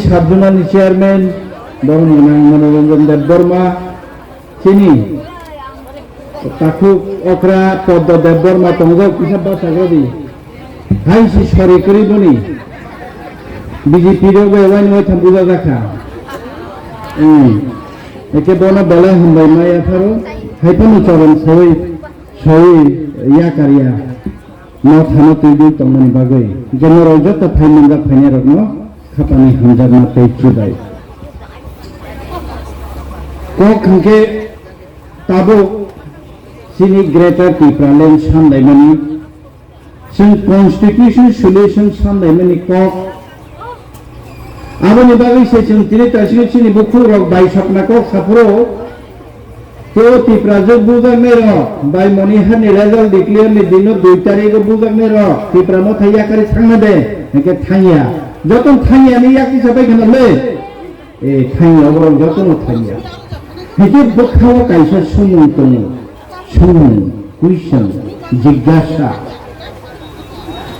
Subzonal chairman বরং মনোরঞ্জন দেব বর্মা চিনি তাকু অকরা পদ্ম দেব বর্মা তঙ্গাও কিসাব বাসাগি হাইসি সরি করিবনি বিজেপি ওয়াইন ওয়াই থাম বুঝা দেখা একে বনা বেলা হমবাই মাই আথারো হাইপানো চরণ সই সই ইয়া কারিয়া ন থানো তুই তমনি বাগৈ জেনর যত ফাইনাঙ্গা ফাইনে রত্ন খাপানি হামজার না তেই চুদাই কক খাঙ্কে তাবো सिनी ग्रेटर टिप्रालेन सानदायमानि जों कन्स्टिट्यूशन सल्यूशन सानदायमानि कक आबोनि बागै सेचों तिनि तासिनो सिनि बुखु रक बाय सपनाको साफरो तो टिप्राजो बुजागने र बाय मनिहारनि रेजाल्ट डिक्लेयारनि दिनो 2 तारिखो बुजागने र टिप्रामो थाइया कारि थांना दे एके थाइया जतन थाइयानि याकि सबाय खनले ए थाइया बरं जतन थाइया हेके बखाव कायसा सुमुं तङो सुमुं कुइसन जिज्ञासा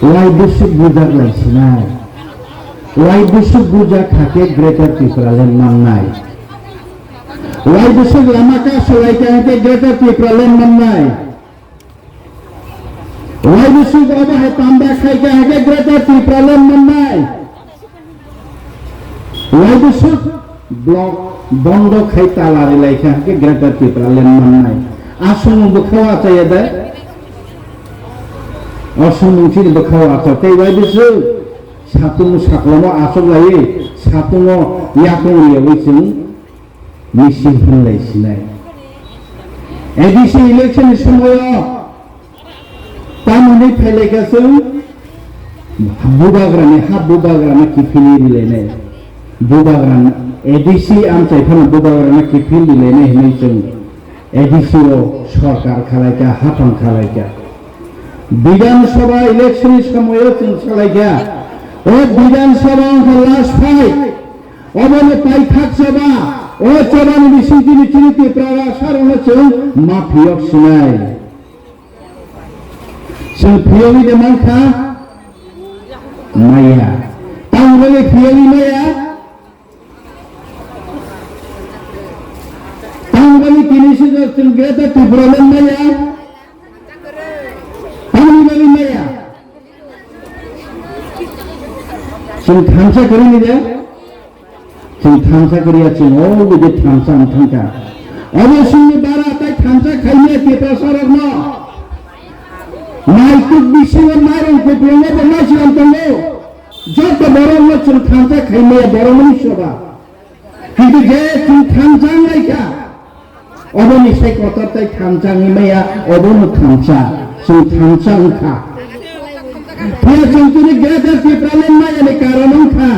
वाय बुसुक बुजाक लायसिनाय वाय बुसुक बुजा खाके ग्रेटर टिप्रालेन माननाय वाय बुसुक लामाका सलायका हाके ग्रेटर टिप्रालेन माननाय वाय बुसुक अबाहे तांबा खायका हाके ग्रेटर टिप्रालेन माननाय वाय बुसुक ब्लक बंद खाय तालारि लायका हाके ग्रेटर टिप्रालेन माननाय आसम बखावा चाहिए असम मुंसिन बखावा चाहिए वाई बिसु सातुंग साकलामो आसम लाये सातुंग याकुंग लियावैसिं मिसिं होनलायसिनाय एडिसि इलेक्शन समय तामुनि फैलायगासो बुबाग्रानि किफिनि दिलायनाय बुबाग्रानि एडिसि आमचायफान बुबाग्रानि किफिनि दिलायनाय होननाय जों एडिसिओ सरकार खालायका हाफां खालायका विधानसभा इलेक्शन समय जों सालायका ओ विधानसभा लास्ट फाइट अबने पाइथाक सभा ओ चबानि बिसिंतिनि चिनिति प्रावा सारनो जों माफियक सिनाय जों फियनि देमानखा माया तांगले फियनि माया तांगले किनिसि जों ग्रेटर टिप्रालेन माया तांगले माया जों थांसा करिनि दे जों थांसा करिया जों ओ बिदि थांसा थांका अबसुनि बारा ताय थांसा खायने टिप्रा सरग न माइकुक बिसिङे मारन कोप्लेने बनासिलाम तंगो जत बरम जों थांसा खायने बरमनि सभा किन्तु जे जों थांसा नायका अबनि साय कतरताय थांसानि माया अबनो थांसा जों थांसा उखा फिर जों तिनि ग्रेटर टिप्रालेन मायानि कारण उखा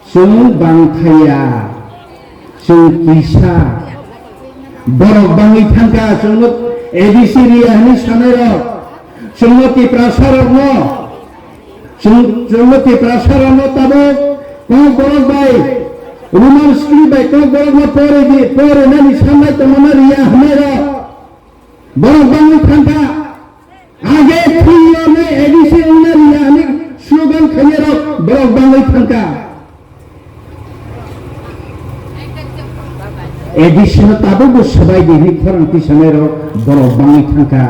जों बांखाया जों किसा बरक बाङै थांका जों एडिसि रियानि सानाय जों टिप्रा सरग जों टिप्रा सरग ताबो को बरक बाय रुमाल स्क्री बाय को बरक न परे नानि साननाय तमना रिया हमेरा बरक बाङै थांका आगे फियोने एडिसि रियानि स्लोगान खनेर बरक बाङै थांका एडिसन ताबो बसबाय दिनि खरंति सानेर बरक बाङै थांका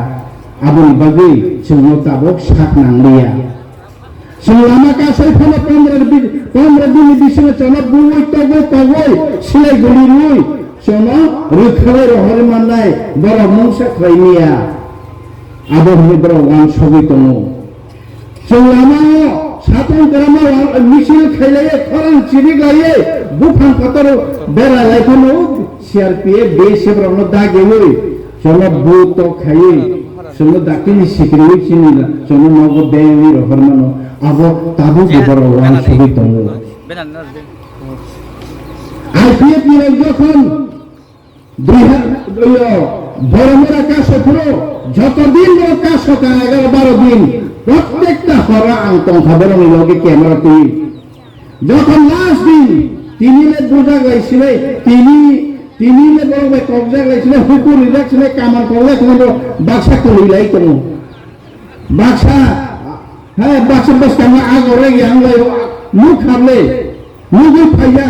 आबुनि बागै जों ताबो साक नांलिया जों लामा कासै फनो 15 दिन बिसिनो चना बुवै तगै सिलाय गलि रुइ चना रुखलाय रहर माननाय बरक मुंसा खैनिया आबोनि बरक वान सबै दङ जों लामा सातन ग्रामा मिसिल खैलाय खरं चिरिक लाये बुफां फतर बेरा लायफनो सीआरपीएफ बेसेब्रावनो दागेवै चना बुत खायै जोंनो दाकिनि सिक्रिवै चिनिला चना नगो बेनि रहरमानो आबो ताबो बरक वान सबै दङ आईपीएफ नि যখন বড়মরা কাছে পুরো যতদিন কাছে 11-12 দিন প্রত্যেকটা হরা আন্তং খবরনি লগে ক্যামেরা তুই যখন লাস্ট দিন তিনিলে বুঝা গাইছিলে তিনিলে বড় কবজা গাইছিলে হুকুর রিলেকশনে কামাল করলে কোনো বাক্সা কইলাই কোনো বাক্সা হ্যাঁ বাক্সা বস কামা আগরে গিয়ে আমলাই মুখ খাবলে Mugi paya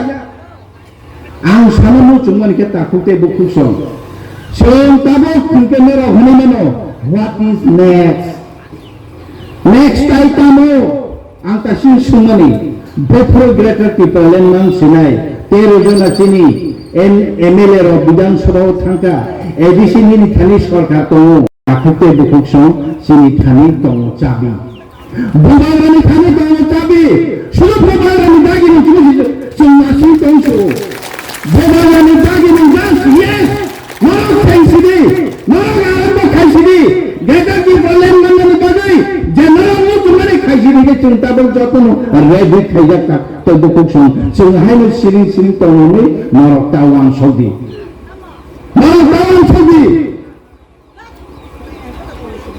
ang sama mo cuma ni kita kute buku song. Song tabo kungke mera hone mano. What is next? Next item mo ang kasin sumani. Before greater people and man sinai. Tero jona chini MLA ro Bidhan Sabha thangka. Edisi ni thani sarkar to kute buku song sini thani tong chabi. Bubarani thani tong chabi. Sudah bubarani dagi ni kini sumasi tong so. Bubarani dagi ni yes. Norok khaisidi, norok aramba khaisidi, geta ki bolen manani bagai, jenara mu tumari khaisidi ke cinta bol jotono, rebi khaijak tak to bukuk song, sungai nu siring siring tongoni norok tawang sodi, norok tawang sodi,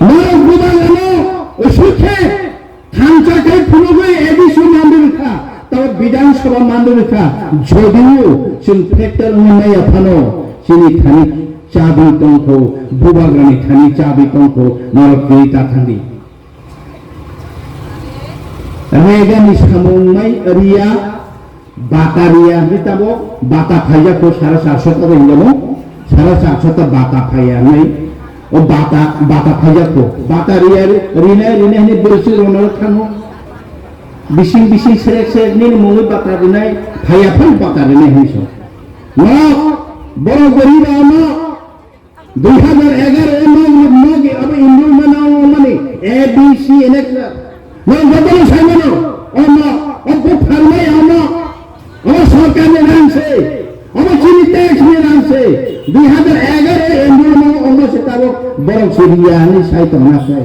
norok bubarano, usukhe, thangca kai punugai edisu mandurika, tahu Bidhan Sabha mandurika, jodiu, sun factor mengenai apa no. Sini thani cabi tongko, bubagani thani cabi tongko, norok kita thani. Rega ni samumai ria, bata ria, kita bo bata phaya ko sara sarsota benjamo, sara sarsota bata phaya nai, o bata phaya ko, bata ria rina ni bersi ronor thano, bising serek ni mungi bata rina, phaya pun bata rina hiso. Norok বড় গরিব আমা 2011 মগে अब Indian बनाओ মানে ABC election मैं बदल सामनो আমা अब फरमाई আমা और सरकार ने नाम से अब चीनी टैक्स ने नाम से 2011 इंडियन में আমা से तारो बड़ सीरिया नि साइट होना है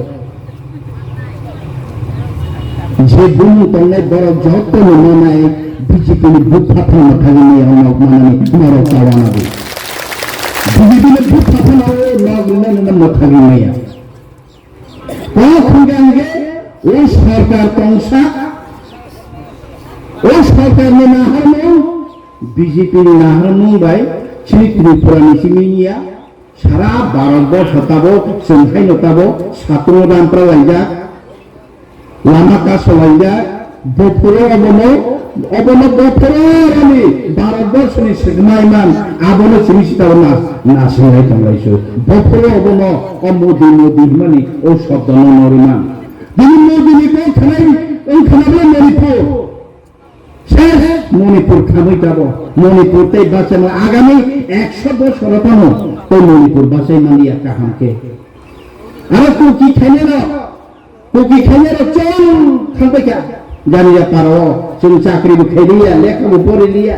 যে দুন তনে বড় যত মনায় বিজেপি নি বুক ফাটা মাথায় নিয়ে আমা মানে মরো তাওয়ানা BJP ने बुक पसंद आए लोग ने मथागी नहीं है कौन खुंगाएंगे उस सरकार कौनसा उस सरकार ने नाहर में BJP ने नाहर में भाई त्रिपुरा निसिमिया सारा भारत वर्ष हताबो संघाई नताबो छात्रों दाम पर लाइजा लामा का सलाइजा बपुरो অবনো বপরানি ভারতবর্ষনি সিগমাইমান আবনো সিমিসিতাবনা নাসিনাই তংলাইছো বপরো অবনো অমোদি মানে ও শব্দ নরিমান দিন কো খানাই ওই খানাবলে মণিপুর খামই যাব মণিপুরতে বাঁচানো আগামী 100 বছর পানো তো মণিপুর বাঁচাই মানি একটা হামকে আর কুকি খেলে চল খাবে কে জানিয়া পারো जों चाकरी खेलिया लेखा पढ़ी लिया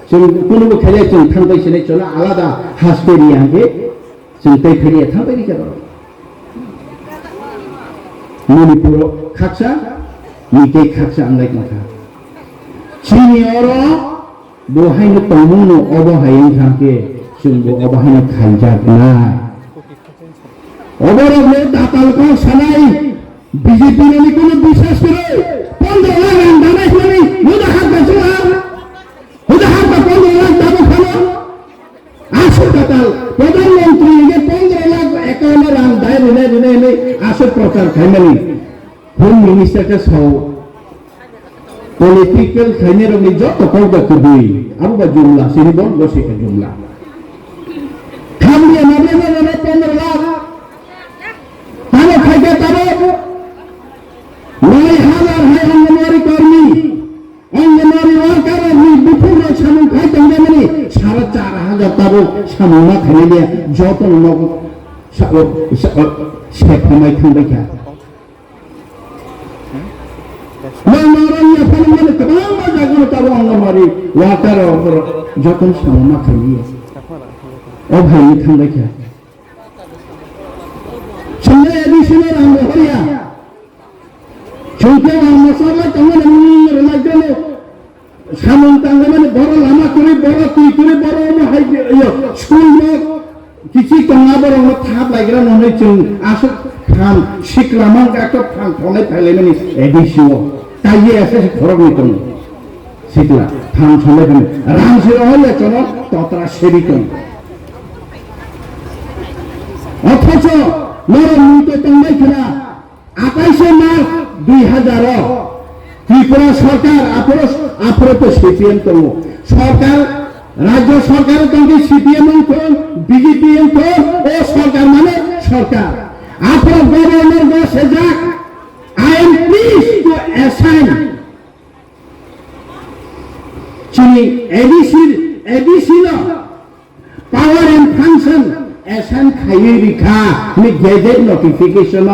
जों कुनु खेले जों थांबाय सने चला आलादा हासपेरिया के जों तै फेरिया थांबाय जाबो मणिपुर खाकसा निते खाकसा आंलाय नखा चिनि अरो बहायनो तंगुनो अबहायन थांके जों बो अबहायनो खाइजागना अबरबले दातालको सानाय बीजेपी ने कोनो विश्वास करे 15 लाख दानाय खानी मुदा हात बचला मुदा हात 15 लाख दाबो खानो आशु दाताल प्रधानमंत्री के 15 लाख एकाउंट राम दाय ने आशु प्रचार खाइमानी होम मिनिस्टर के सौ पॉलिटिकल खाइने रनि जत कौदा कुबी अब बा जुमला सिनि बोल गसे के जुमला खामलिया नबे 15 लाख तानो खाइके तानो 9,000 है अंगनवाड़ी कर्मी अंगनवाड़ी वर्कर विपुल सामू खाई तंगे मनी 4,500 ताबो सामुना खाने लिया जतन लोग से खमाय थांबाय क्या मारनिया फलमने तमाम जागन ताबो अंगनवाड़ी वर्कर जतन सामुना खाई लिया ओ भाई थांबाय क्या संगे एडिशनल अंगनवाड़िया जोंके मसाला तंगने रलाइदेनो सामन तंगने बड़ लामा करे बड़ तुई करे बड़ म हाइ स्कूल में किछि तंगा बड़ म थाप लाइग्रा ननै जों आसो खाम सिक्लामान गाको फां थले थाइलेनि एडिसिओ ताइए एसे फरक नितन सिक्ला फां थले बने राम से रहले चलो ततरा सेबिकन অথচ মেরে মুতে তংবাই খেলা 28 মার্চ 2000 ত্রিপুরা ত্রিপুরা সরকার আপনারা তো সিপিএম তো সরকার রাজ্য সরকার কিন্তু সিপিএম তো বিজেপি তো ও সরকার মানে সরকার আপনার গভর্নর বসে যাক I am pleased to assign Chini ABC power and function assign khayi likha ni gazette notification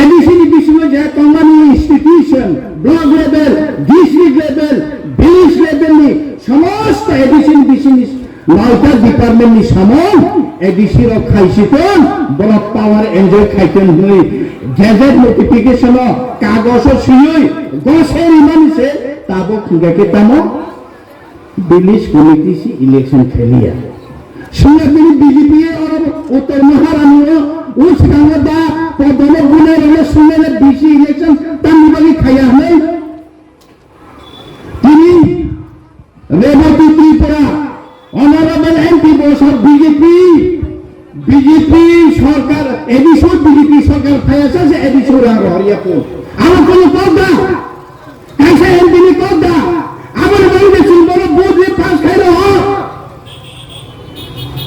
ABC ni bismo je company institution block level district level village level ni সমস্ত ABC business নয়টা department নি সামন ABC র খাইছিতন বড় পাওয়ার enjoy খাইতেন হই gazette notification কাগজ সুই গসের ইমানসে তাবো খুগাকে তামো village committee C election খেলিয়া সুনা বিজেপি और उत्तर महारानी उस कांगदा पदन गुने रे सुने ने बीसी इलेक्शन तनी बगी खाया नहीं তিনি रेवती त्रिपुरा অনারেবল এমপি বসর বিজেপি সরকার এবিসো বিজেপি সরকার ফায়াসা যে এবিসো রা হরিয়াপুর আর কোন পদা কাইসা এমপি নি পদা আমার বলবে সুন্দর বুদ্ধি পাস খাইলো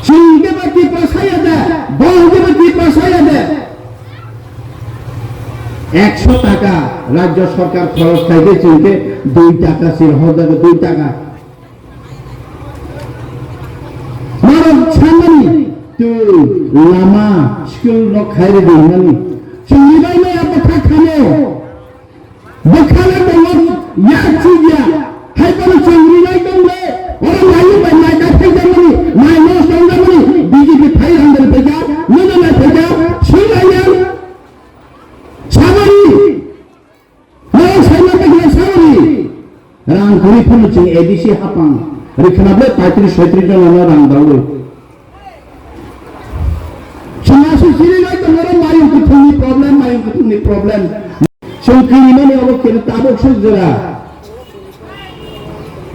সিংকে বাকি পাসায়া দে বলকে বাকি পাসায়া দে 100 টাকা রাজ্য সরকার খরচ খাইতে চিনকে 2 টাকা সির হদা 2 টাকা Chamani to lama school no khairi dinani chungi bai me apa khane bukhale bolon ya chija hai bol chungi bai dongle ora mai bai mai ka thai damani mai no song damani bjp 500 pega no na pega shilaya sabari no sama pega sabari rang kuri phun ching abc hapang rikhnabe 35 37 জন না rang dawe Semasa sini lagi orang main kutungi problem. Sungkini mana awak kena tabuk sejera.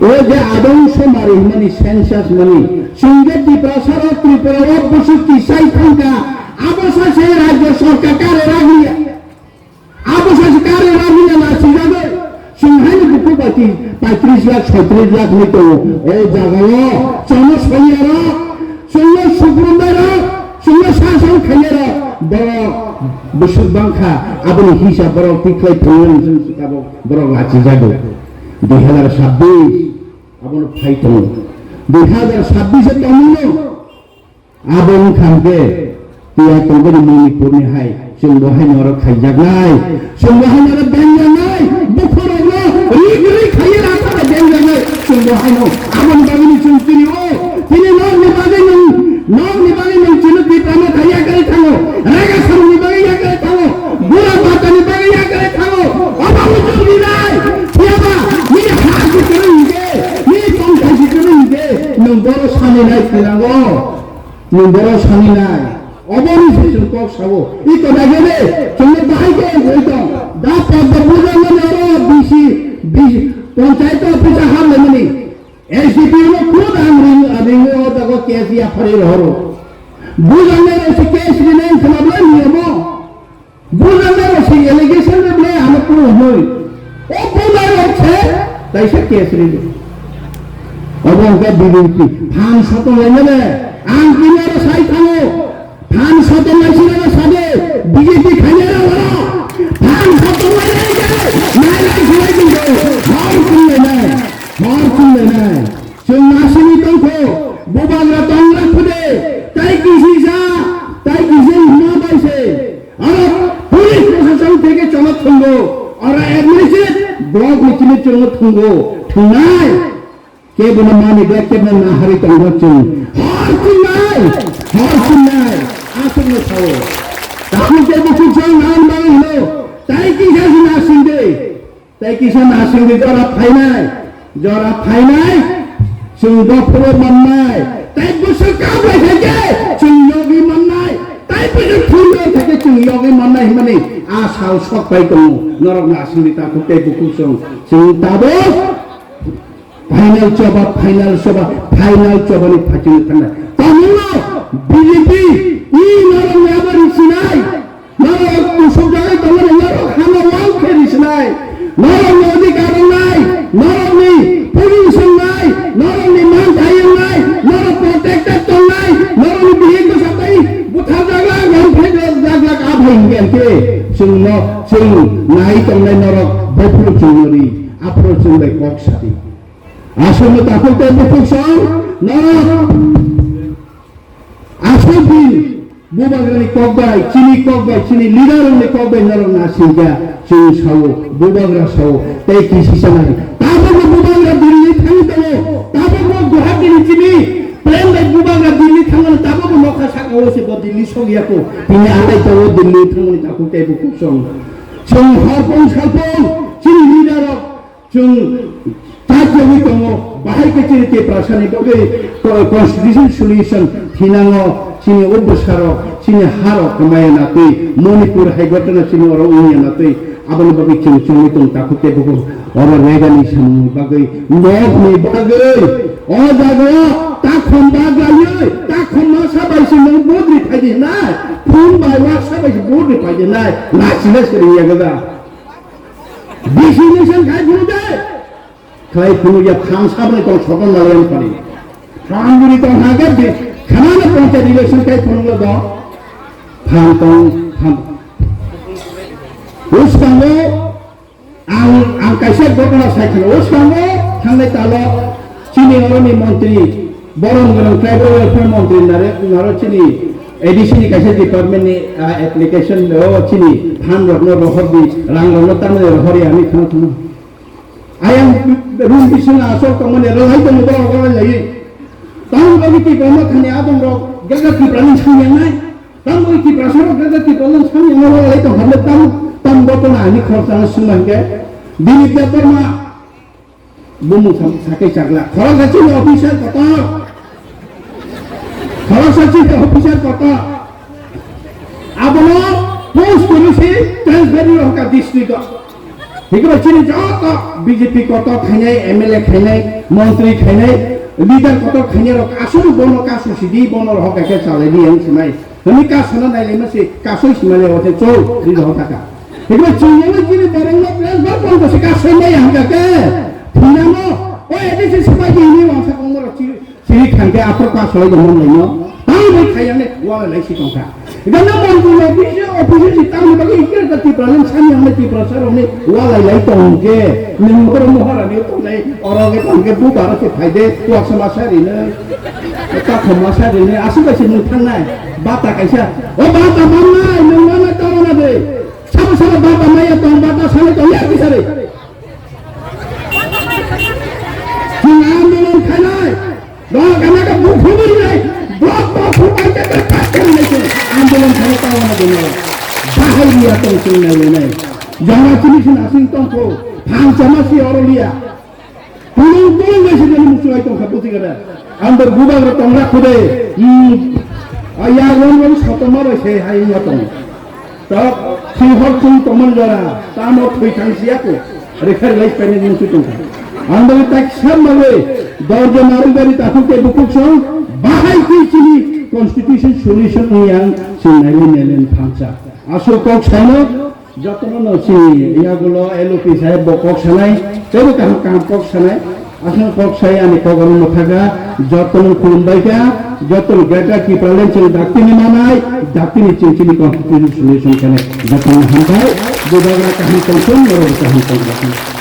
Oh dia adong semari mani sensas mani. Sungguh di prasara Tripura busuk kisai tangka. Apa saja raja sorka kare lagi. Apa saja kare lagi yang masih ada. Sungguh ini buku bati 35 lakh 36 lakh ni tu. Oh jagalo, sama sekali sungguh syukur Semua sasang kaya bawa besar bangka, abang hisap bawa tikai tuan suka bawa ngaji jago. 2026 abang fight tu. 2026 tahun abang kampe tiada tunggu di Manipur ni hai. Sungguh hai orang kaya jagai, sungguh hai orang benjangai, bukan orang rigri kaya rasa benjangai. Sungguh hai abang bagi ni sungkiri ini orang ni bagi nang chinu di prama kaya kare thango raga sam ni bagi ya kare thango bura bata ni bagi ya kare thango aba ujur ni nai siapa ni hak kare ide ni tong kasi kare ide nang boro sani nai tirango nang boro sani nai obori sesu kok sabo ito dagele chunne bahai ke hoito da padda puja mane aro bisi panchayat office har lemani SDP no khud amring hota ko kesiya phare rohro बुझने से case नहीं समझ नहीं हो बुझने से allegation में ले हम को होई ओ बुझने से कैसे केस रे अब उनका बीबीपी फान सतो लेने आन किनारे साई थाओ फान सतो नहीं सादे बीजेपी खाने वाला फान सतो नहीं गए मैं नहीं दियो और सुन लेना चुनासी तुमको बुबाला तंगला खुदे তাই কিসে না পাইছে আর পুলিশ প্রশাসন থেকে চমক থঙ্গো আর অ্যাডমিনিস্ট্রেট ব্লক মিছিলে চমক থঙ্গো ঠুনাই কে বলে মানে দেখতে না হারি তঙ্গ চুন হর কুনাই আসলে খাও তাহলে কে কিছু জন নাম বাই হলো তাই কিসে না সিংদে জরা ফাইনাই সুন্দর পুরো মান্নাই তাই বসে কাবলে থেকে চুইয়োগি মান্নাই তাই বসে ফুলো থেকে চুইয়োগি মান্নাই মানে আশাও সব পাই তো নরক না আসলি তা কোতে বুকুসং চিন্তাবো ফাইনাল চবানি ফাচিন থানা তামিল বিজেপি ই নরক আবার ইসনাই নরক তো সব জায়গায় তোমার নরক হানা ওয়াল ফেরিস নাই नरमनि अधिकार নাই नरमनि पलिउसन নাই नरमनि मान थायो নাই नरम प्रोटेक्टेड নাই नरमनि बिहेखौ साबै बुथार जाग्ला गनफाय जाग्ला आफायगोन के जों नाय तंनाय नरक बफुर जोंनि आफर जोंलाय कक साथि आसमनो ताखौते बुफुसं नरक आसबिन बुबाग्रानि ककबाय चिनि लिडारनि ककबाय नरक नासिगा जों सावो बुबाग्रा सावो तै किसिसानारि ताबो बुबाग्रा दिल्ली थाङो ताबो गुवाहाटीनि चिनि प्लेन बाय बुबाग्रा दिल्ली थाङो ताबो नखा साकावो से दिल्ली सगियाको बिनि आलाय तावो दिल्ली थाङो ताखौते बुफुसं जों हरपं सालपं चिनि लिडार जों ताजोबि दङ बाहाय केचिनि ते प्रासानि बगे कन्स्टिट्यूशन सल्यूशन थिनाङो चिनि उबसार चिनि हार कमायनातै मणिपुर हाइगतना चिनि अर उनियानातै आबन बगे चिनि चंगि दं ताखुते बगो अर रेगानि सामनि बगे नगनि बगे अ जागो ताखम बागायै ताखम मा साबायसि नों बोद्रि फायदि ना फुन बायवा साबायसि बोद्रि फायदि ना लासिना सरिया गदा डिसिनेशन खाय बुदे खाय फुनुया फां साबने तो छपन मालायन पारि फांगुरि तो हागे दे खाना पंचायत इलेक्शन खाय फुनुला दो फां तो फां उसकांगो आं कैसे घटना साइखनो उसकांगो थांनाय तालो चिनि अरनि मंत्री बरन गरम ट्राइबल वेलफेयर मंत्री नारो चिनि एडिशननि कैसे डिपार्टमेंट नि एप्लीकेशन चिनि फान रत्न रहरबि रां रत्न तामने रहरि आमी खानो आयां रूम बिसना आसल कमने रहाय तो मबा अगला लायै तां बगि कि गमा खानि आदम रो गगा कि प्राणी सांयानाय तां बगि कि प्रासर गगा कि प्राणी सांयानाय लायै तो हरले तां बतना आनि खरसाना सुमांगे दिनि पेपरमा बुमु साके चागला खरसाचि अफिसार कत आबनो पोस्ट करिसि ट्रान्सफारि हका डिस्ट्रिक्ट हिगो चिनि जत बीजेपी कत खाइनाय एमएलए खाइनाय मंत्री खाइनाय लिडार कत खाइनाय र कासु बन कासु सिदि बन र हका के चालायनि आं सिमाय हनि कासना नायले मसे कासु सिमाले होते चौ दि हका हिगो चिनि चिनि बरंग ट्रान्सफार बन से कासै नै हका के थिनामो ओ एदिसि सबाय दिनि वासा कंगर चिरि खांके आफर कासै दमन लैनो तां बै खायाने वाला लाइसि कंका गना मंत्री बिसे ऑफिस सि तां बगे इकर गति प्रलन सानि हमने ति प्रचार हमने वाला लाई तंगे निमकर मोहरानि तो नै अरगे तंगे बु बार से फायदे तो समासारिनो ता खमासारिनो आसि बायसे नों थांनाय बाता कैसा ओ बाता माननाय नों माना तारना दे सब सब बाता माया तं बाता साले तो या बिसारे जों आन्दोलन खानाय द गाना का बुफुबि नै ब्लक फुकाय के काटनाय आन्दोलन खालामना दङ बाहायरिया तंसिंनाय नै जंगा चिनिसिन आसिंतं को फां समासि अरलिया पुलुं पुलुं गैसे जनि मुसुय तंखा पुतिगरा आंदर गुबाग्र तंगा खुदे आया वन सतमर से हाय मतं तब सिंहर तुम तमन जरा तामो थैथांसियाको रेखार लाइस पेने मुसु तंखा आंदर ताक सामले दर्ज मारुगारि ताखुके बुकुसं बाहाय कि चिनि कन्स्टिट्यूशन सल्यूशन नियां सिनायनि नेलेन फांसा आसो कक सानो जतन नसि यागुलो एलओपी साहेब बकक सानाय जेबो काम कक सानाय आसो कक साय आनि कगरन मथागा जतन खुलबायका जतन गेटा कि प्रलेन चिनि दाक्तिनि मानाय दाक्तिनि चिनि कन्स्टिट्यूशन सल्यूशन खाने जतन हामबाय बुबाग्रा काहि कन्सन मरो काहि कन्सन